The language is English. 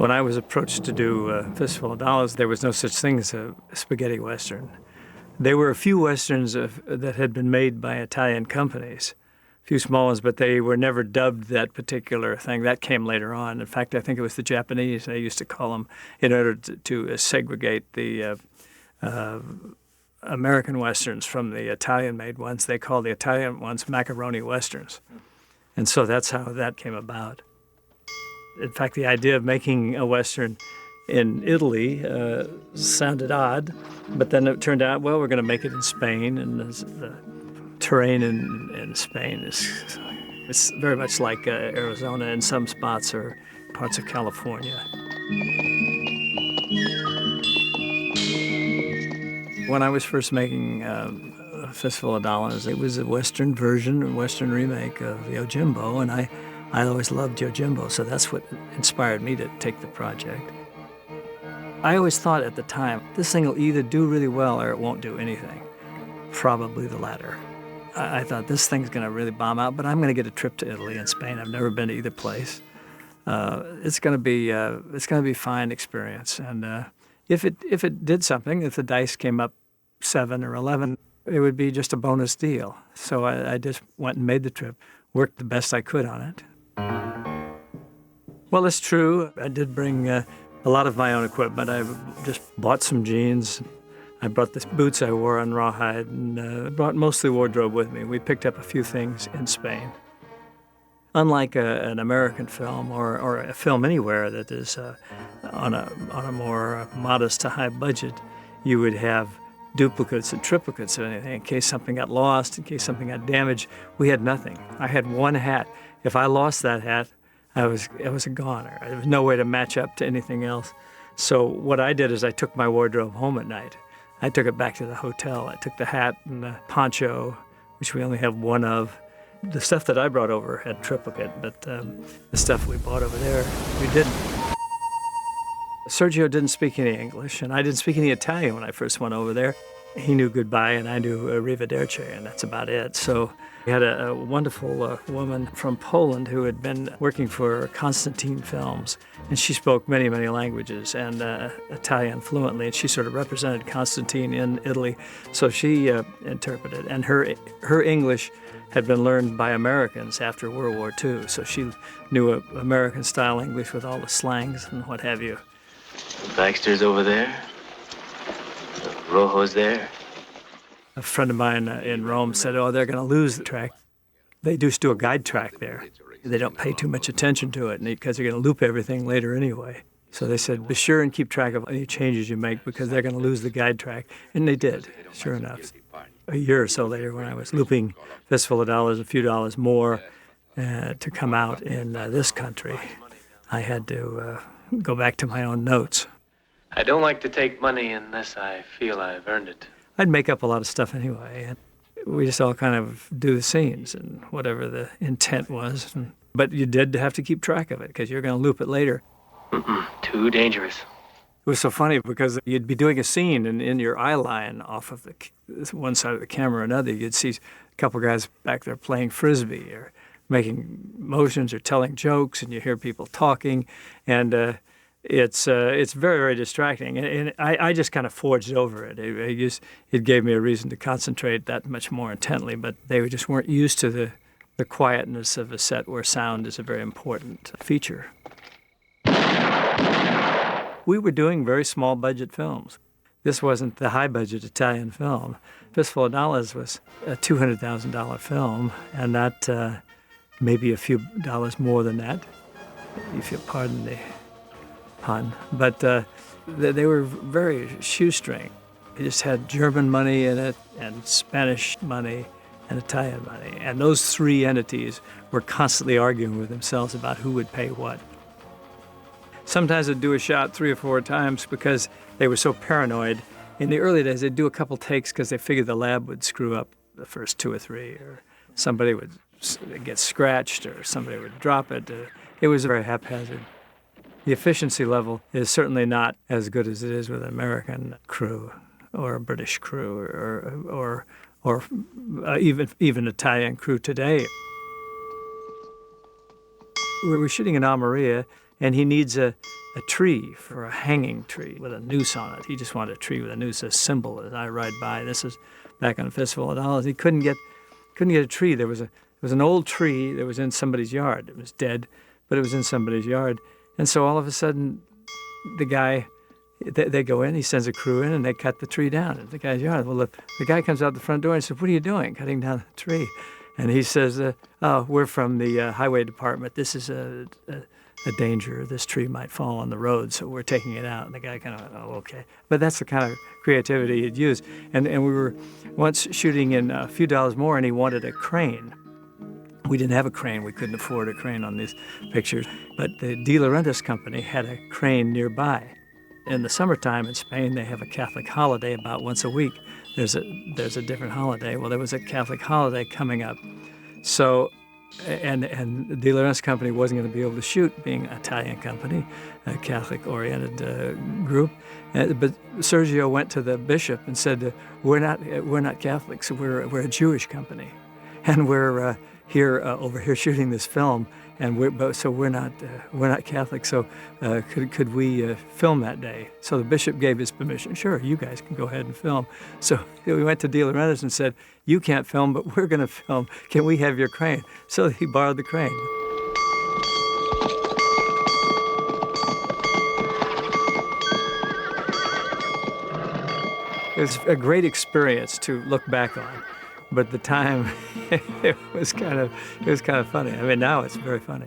When I was approached to do Fistful of Dollars, there was no such thing as a spaghetti Western. There were a few Westerns that had been made by Italian companies, a few small ones, but they were never dubbed that particular thing. That came later on. In fact, I think it was the Japanese, they used to call them, in order to segregate the American Westerns from the Italian-made ones. They called the Italian ones macaroni Westerns. And so that's how that came about. In fact, the idea of making a Western in Italy sounded odd, but then it turned out, well, we're going to make it in Spain, and the terrain in Spain it's very much like Arizona in some spots or parts of California. When I was first making a Fistful of Dollars, it was a Western version, a Western remake of Yojimbo, and I always loved Yojimbo, so that's what inspired me to take the project. I always thought at the time, this thing will either do really well or it won't do anything. Probably the latter. I thought this thing's going to really bomb out, but I'm going to get a trip to Italy and Spain. I've never been to either place. It's going to be a fine experience, and if it did something, if the dice came up 7 or 11, it would be just a bonus deal. So I just went and made the trip, worked the best I could on it. Well, it's true. I did bring a lot of my own equipment. I just bought some jeans. I brought the boots I wore on rawhide, and brought mostly wardrobe with me. We picked up a few things in Spain. Unlike an American film or a film anywhere that is on a more modest to high budget, you would have duplicates and triplicates of anything in case something got lost, in case something got damaged. We had nothing. I had one hat. If I lost that hat, I was a goner. There was no way to match up to anything else. So what I did is I took my wardrobe home at night. I took it back to the hotel. I took the hat and the poncho, which we only have one of. The stuff that I brought over had triplicate, but the stuff we bought over there, we didn't. Sergio didn't speak any English, and I didn't speak any Italian when I first went over there. He knew goodbye, and I knew arrivederci, and that's about it. So we had a wonderful woman from Poland who had been working for Constantine Films, and she spoke many, many languages and Italian fluently, and she sort of represented Constantine in Italy. So she interpreted, and her English had been learned by Americans after World War II, so she knew American-style English with all the slangs and what have you. Baxter's over there. Rojo's there. A friend of mine in Rome said, oh, they're going to lose the track. They do a guide track there. They don't pay too much attention to it because they're going to loop everything later anyway. So they said, be sure and keep track of any changes you make because they're going to lose the guide track. And they did, sure enough. A year or so later, when I was looping Fistful of Dollars, a few dollars more to come out in this country, I had to go back to my own notes. I don't like to take money unless I feel I've earned it. I'd make up a lot of stuff anyway. And we just all kind of do the scenes and whatever the intent was. But you did have to keep track of it because you're going to loop it later. Too dangerous. It was so funny because you'd be doing a scene and in your eye line off of the one side of the camera or another, you'd see a couple guys back there playing Frisbee or making motions or telling jokes, and you hear people talking, and it's very, very distracting. And I just kind of forged over it. It gave me a reason to concentrate that much more intently, but they just weren't used to the quietness of a set where sound is a very important feature. We were doing very small budget films. This wasn't the high budget Italian film. Fistful of Dollars was a $200,000 film, and not maybe a few dollars more than that, if you'll pardon the pun. But they were very shoestring. It just had German money in it, and Spanish money, and Italian money. And those three entities were constantly arguing with themselves about who would pay what. Sometimes they'd do a shot 3 or 4 times because they were so paranoid. In the early days, they'd do a couple takes because they figured the lab would screw up the first 2 or 3, or somebody would get scratched, or somebody would drop it. It was very haphazard. The efficiency level is certainly not as good as it is with an American crew or a British crew or even Italian crew today. We were shooting in Almeria, and he needs a a tree for a hanging tree with a noose on it. He just wanted a tree with a noose, a symbol as I ride by. This is back on Fistful of Dollars. He couldn't get a tree. There was an old tree that was in somebody's yard. It was dead, but it was in somebody's yard. And so all of a sudden, the guy, they go in, he sends a crew in, and they cut the tree down at the guy's yard. Well, the guy comes out the front door and says, "What are you doing, cutting down the tree?" And he says, "Oh, we're from the highway department. This is a danger. This tree might fall on the road, so we're taking it out." And the guy kind of went, "Oh, okay." But that's the kind of creativity he'd use. And we were once shooting in A Few Dollars More, and he wanted a crane. We didn't have a crane. We couldn't afford a crane on these pictures. But the De Laurentiis company had a crane nearby. In the summertime in Spain, they have a Catholic holiday about once a week. There's a different holiday. Well, there was a Catholic holiday coming up. So, and the De Laurentiis company wasn't going to be able to shoot, being an Italian company, a Catholic-oriented group. But Sergio went to the bishop and said, "We're not Catholics. We're a Jewish company, and we're here over here shooting this film, and we're not Catholic. So could we film that day?" So the bishop gave his permission. "Sure, you guys can go ahead and film." So we went to De Laurentiis and said, "You can't film, but we're going to film. Can we have your crane?" So he borrowed the crane. It was a great experience to look back on, but at the time it was kind of funny. I mean, now it's very funny.